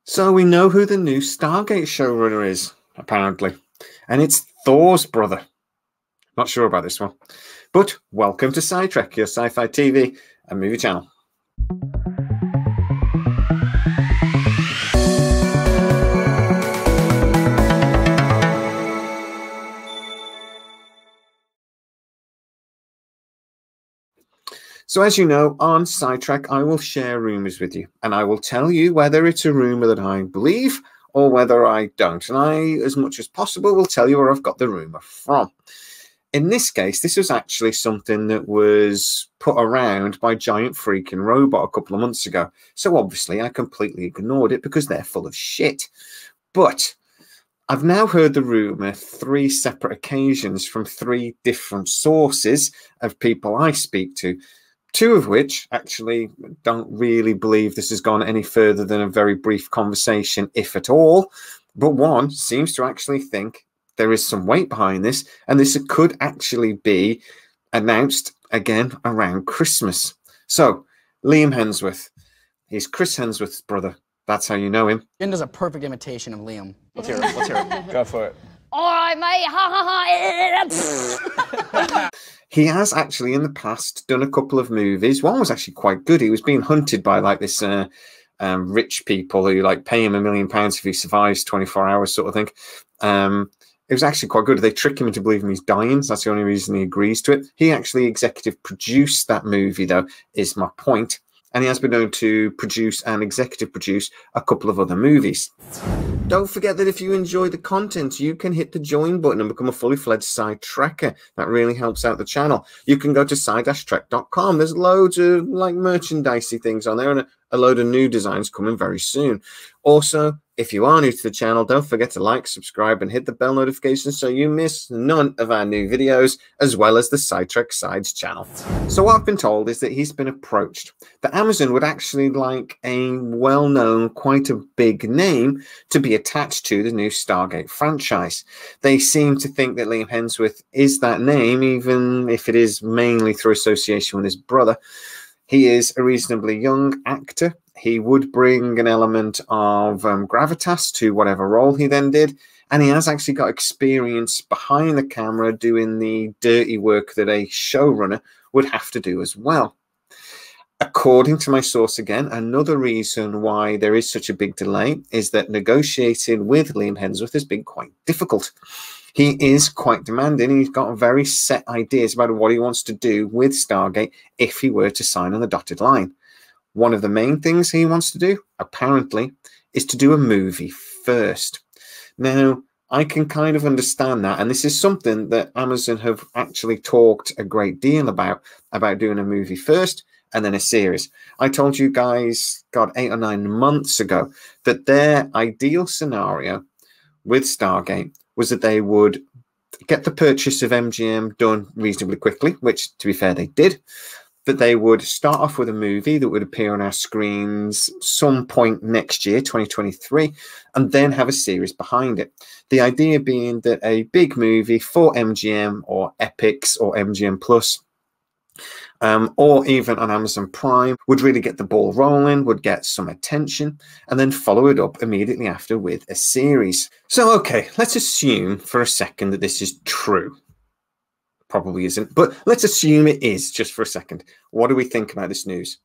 So we know who the new Stargate showrunner is, apparently. And it's Thor's brother. Not sure about this one. But welcome to Sci Trek, your sci-fi TV and movie channel. So as you know, on Sci Trek, I will share rumours with you, and I will tell you whether it's a rumour that I believe or whether I don't. And I, as much as possible, will tell you where I've got the rumour from. In this case, this was actually something that was put around by Giant Freaking Robot a couple of months ago. So obviously I completely ignored it because they're full of shit. But I've now heard the rumour 3 separate occasions from 3 different sources of people I speak to. 2 of which actually don't really believe this has gone any further than a very brief conversation, if at all. But one seems to actually think there is some weight behind this, and this could actually be announced again around Christmas. So, Liam Hemsworth. He's Chris Hemsworth's brother. That's how you know him. Jen does a perfect imitation of Liam. Let's hear it. Let's hear it. Go for it. All right, mate. Ha ha ha. He has actually in the past done a couple of movies. One was actually quite good. He was being hunted by like this rich people who like pay him £1 million if he survives 24 hours sort of thing. It was actually quite good. They trick him into believing he's dying. So that's the only reason he agrees to it. He actually executive produced that movie, though, is my point. And he has been known to produce and executive produce a couple of other movies. Don't forget that if you enjoy the content, you can hit the join button and become a fully fledged Sci Trekker. That really helps out the channel. You can go to sci-trek.com. There's loads of like merchandisey things on there and a load of new designs coming very soon. Also, if you are new to the channel, don't forget to like, subscribe, and hit the bell notification so you miss none of our new videos, as well as the Sci Trek Sides channel. So what I've been told is that he's been approached, that Amazon would actually like a well-known, quite a big name to be attached to the new Stargate franchise. They seem to think that Liam Hemsworth is that name, even if it is mainly through association with his brother. He is a reasonably young actor. He would bring an element of gravitas to whatever role he then did. And he has actually got experience behind the camera doing the dirty work that a showrunner would have to do as well. According to my source again, another reason why there is such a big delay is that negotiating with Liam Hemsworth has been quite difficult. He is quite demanding. He's got very set ideas about what he wants to do with Stargate if he were to sign on the dotted line. One of the main things he wants to do, apparently, is to do a movie first. Now, I can kind of understand that, and this is something that Amazon have actually talked a great deal about doing a movie first and then a series. I told you guys, God, 8 or 9 months ago, that their ideal scenario with Stargate was that they would get the purchase of MGM done reasonably quickly, which, to be fair, they did. That they would start off with a movie that would appear on our screens some point next year, 2023, and then have a series behind it. The idea being that a big movie for MGM or Epix or MGM Plus, or even on Amazon Prime, would really get the ball rolling, would get some attention, and then follow it up immediately after with a series. So, okay, let's assume for a second that this is true. Probably isn't, but let's assume it is just for a second. What do we think about this news?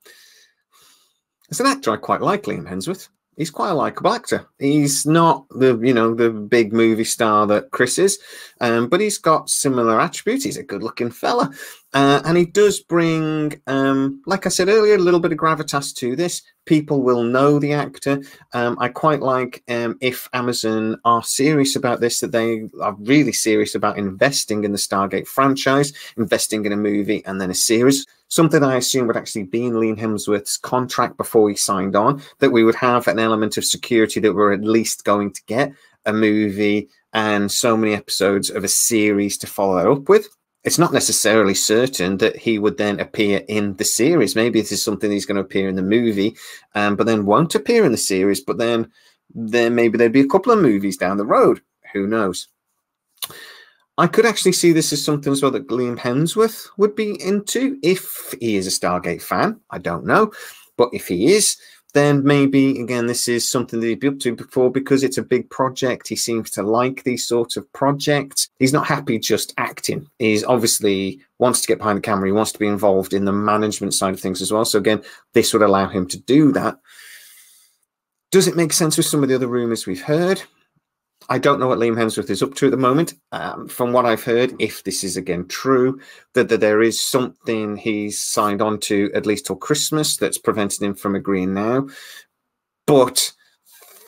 As an actor, I quite like Liam Hemsworth. He's quite a likable actor. He's not the, the big movie star that Chris is, but he's got similar attributes. He's a good-looking fella, and he does bring, like I said earlier, a little bit of gravitas to this. People will know the actor. I quite like if Amazon are serious about this, that they are really serious about investing in the Stargate franchise, investing in a movie and then a series. Something I assume would actually be in Liam Hemsworth's contract before he signed on, that we would have an element of security that we're at least going to get a movie and so many episodes of a series to follow that up with. It's not necessarily certain that he would then appear in the series. Maybe this is something he's going to appear in the movie, but then won't appear in the series. But then maybe there'd be a couple of movies down the road. Who knows? I could actually see this as something as well that Liam Hemsworth would be into if he is a Stargate fan. I don't know. But if he is, then maybe, again, this is something that he'd be up to before because it's a big project. He seems to like these sorts of projects. He's not happy just acting. He's obviously wants to get behind the camera. He wants to be involved in the management side of things as well. So again, this would allow him to do that. Does it make sense with some of the other rumors we've heard? I don't know what Liam Hemsworth is up to at the moment. From what I've heard, if this is again true, that there is something he's signed on to at least till Christmas that's preventing him from agreeing now. But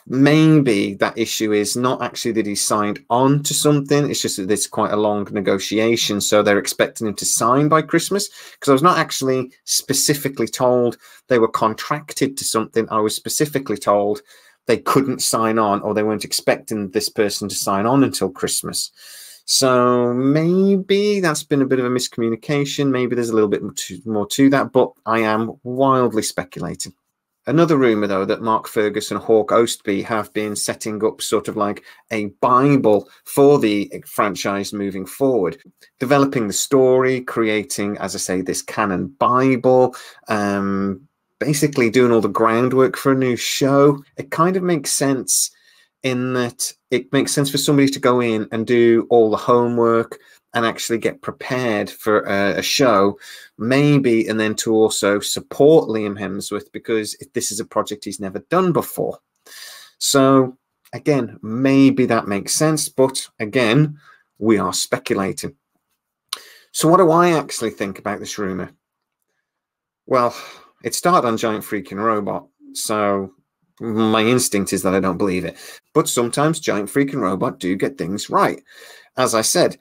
maybe that issue is not actually that he's signed on to something. It's just that it's quite a long negotiation. So they're expecting him to sign by Christmas, because I was not actually specifically told they were contracted to something. I was specifically told they couldn't sign on, or they weren't expecting this person to sign on until Christmas. So maybe that's been a bit of a miscommunication. Maybe there's a little bit more to that, but I am wildly speculating. Another rumor, though, that Mark Ferguson and Hawk Ostby have been setting up sort of like a Bible for the franchise moving forward, developing the story, creating, as I say, this canon Bible, basically doing all the groundwork for a new show. It kind of makes sense in that it makes sense for somebody to go in and do all the homework and actually get prepared for a show, maybe, and then to also support Liam Hemsworth, because this is a project he's never done before. So again, maybe that makes sense, but again, we are speculating. So what do I actually think about this rumor? Well, it started on Giant Freaking Robot, so my instinct is that I don't believe it. But sometimes Giant Freaking Robot do get things right. As I said,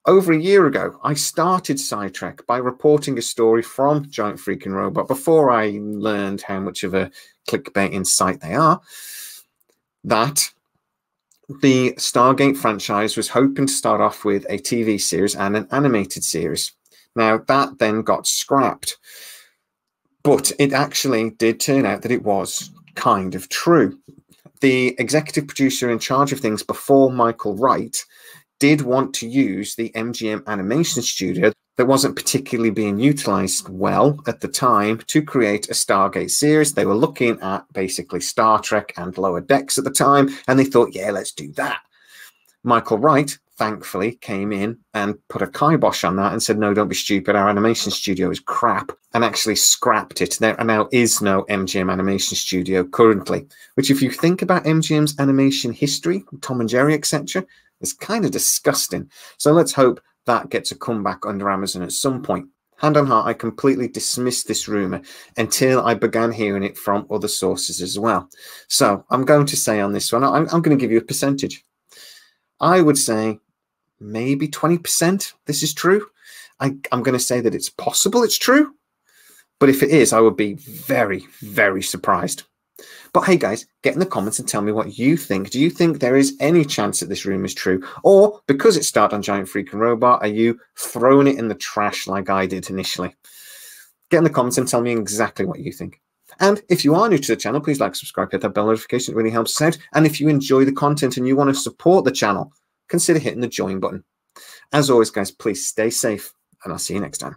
over a year ago, I started Sidetrack by reporting a story from Giant Freaking Robot before I learned how much of a clickbaiting site they are, that the Stargate franchise was hoping to start off with a TV series and an animated series. Now, that then got scrapped. But it actually did turn out that it was kind of true. The executive producer in charge of things before Michael Wright did want to use the MGM animation studio that wasn't particularly being utilized well at the time to create a Stargate series. They were looking at basically Star Trek and Lower Decks at the time, and they thought, yeah, let's do that. Michael Wright, thankfully, came in and put a kibosh on that and said, no, don't be stupid. Our animation studio is crap, and actually scrapped it. There now is no MGM animation studio currently, which if you think about MGM's animation history, Tom and Jerry, etc., is kind of disgusting. So let's hope that gets a comeback under Amazon at some point. Hand on heart, I completely dismissed this rumor until I began hearing it from other sources as well. So I'm going to say on this one, I'm going to give you a percentage. I would say maybe 20% this is true. I'm going to say that it's possible it's true. But if it is, I would be very, very surprised. But hey, guys, get in the comments and tell me what you think. Do you think there is any chance that this rumor is true? Or because it started on Giant Freaking Robot, are you throwing it in the trash like I did initially? Get in the comments and tell me exactly what you think. And if you are new to the channel, please like, subscribe, hit that bell notification. It really helps us out. And if you enjoy the content and you want to support the channel, consider hitting the join button. As always, guys, please stay safe, and I'll see you next time.